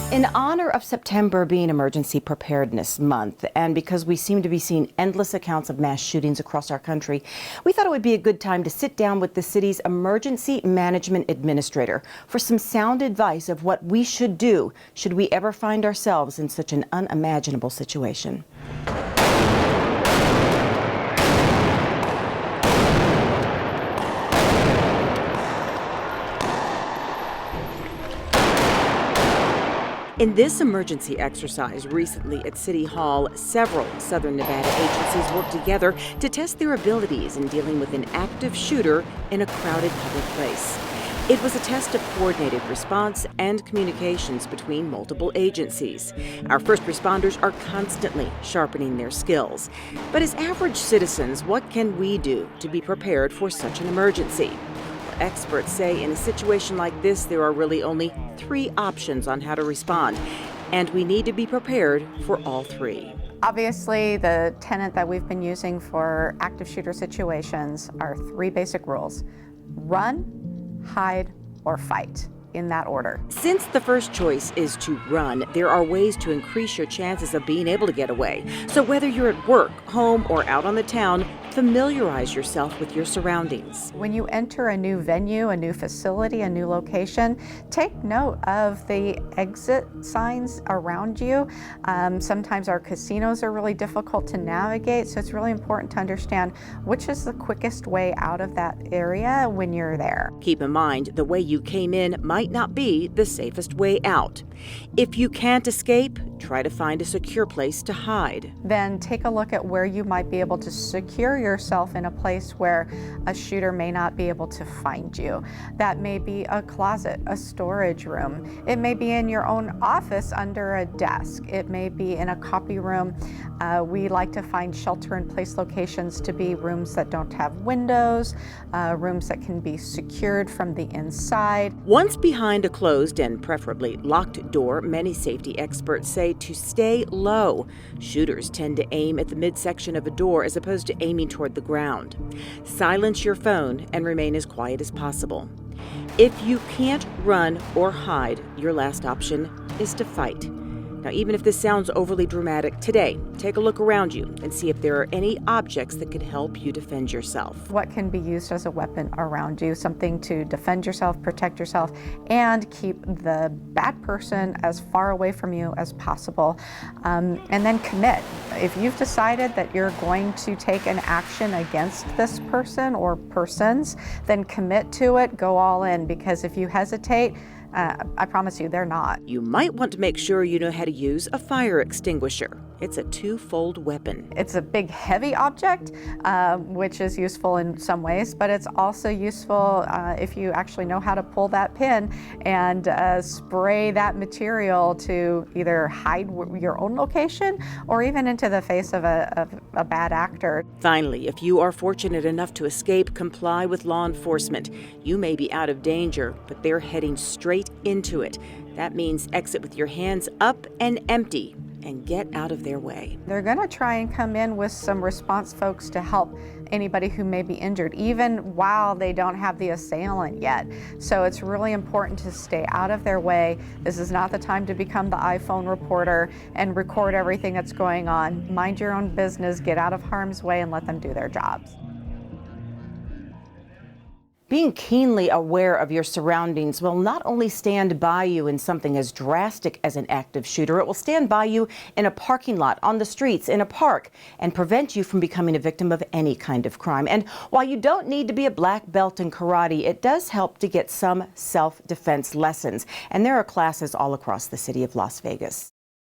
In honor of September being Emergency Preparedness Month, and because we seem to be seeing endless accounts of mass shootings across our country, we thought it would be a good time to sit down with the city's Emergency Management Administrator for some sound advice of what we should do should we ever find ourselves in such an unimaginable situation. In this emergency exercise recently at City Hall, several Southern Nevada agencies worked together to test their abilities in dealing with an active shooter in a crowded public place. It was a test of coordinated response and communications between multiple agencies. Our first responders are constantly sharpening their skills. But as average citizens, what can we do to be prepared for such an emergency? Experts say in a situation like this, there are really only 3 options on how to respond, and we need to be prepared for all 3. Obviously, the tenet that we've been using for active shooter situations are 3 basic rules: run, hide, or fight, in that order. Since the first choice is to run, there are ways to increase your chances of being able to get away. So whether you're at work, home, or out on the town, familiarize yourself with your surroundings. When you enter a new venue, a new facility, a new location, take note of the exit signs around you. Sometimes our casinos are really difficult to navigate, so it's really important to understand which is the quickest way out of that area when you're there. Keep in mind, the way you came in might not be the safest way out. If you can't escape, try to find a secure place to hide. Then take a look at where you might be able to secure yourself in a place where a shooter may not be able to find you. That may be a closet, a storage room. It may be in your own office under a desk. It may be in a copy room. We like to find shelter-in-place locations to be rooms that don't have windows, rooms that can be secured from the inside. Once behind a closed and preferably locked door, many safety experts say to stay low. Shooters tend to aim at the midsection of a door as opposed to aiming toward the ground. Silence your phone and remain as quiet as possible. If you can't run or hide, your last option is to fight. Now, even if this sounds overly dramatic today, take a look around you and see if there are any objects that could help you defend yourself. What can be used as a weapon around you, something to defend yourself, protect yourself, and keep the bad person as far away from you as possible. And then commit. If you've decided that you're going to take an action against this person or persons, then commit to it, go all in, because if you hesitate, I promise you, they're not. You might want to make sure you know how to use a fire extinguisher. It's a 2-fold weapon. It's a big, heavy object, which is useful in some ways, but it's also useful if you actually know how to pull that pin and spray that material to either hide your own location or even into the face of a bad actor. Finally, if you are fortunate enough to escape, comply with law enforcement. You may be out of danger, but they're heading straight into it. That means exit with your hands up and empty and get out of their way. They're going to try and come in with some response folks to help anybody who may be injured, even while they don't have the assailant yet. So it's really important to stay out of their way. This is not the time to become the iPhone reporter and record everything that's going on. Mind your own business, get out of harm's way, and let them do their jobs. Being keenly aware of your surroundings will not only stand by you in something as drastic as an active shooter, it will stand by you in a parking lot, on the streets, in a park, and prevent you from becoming a victim of any kind of crime. And while you don't need to be a black belt in karate, it does help to get some self-defense lessons. And there are classes all across the city of Las Vegas.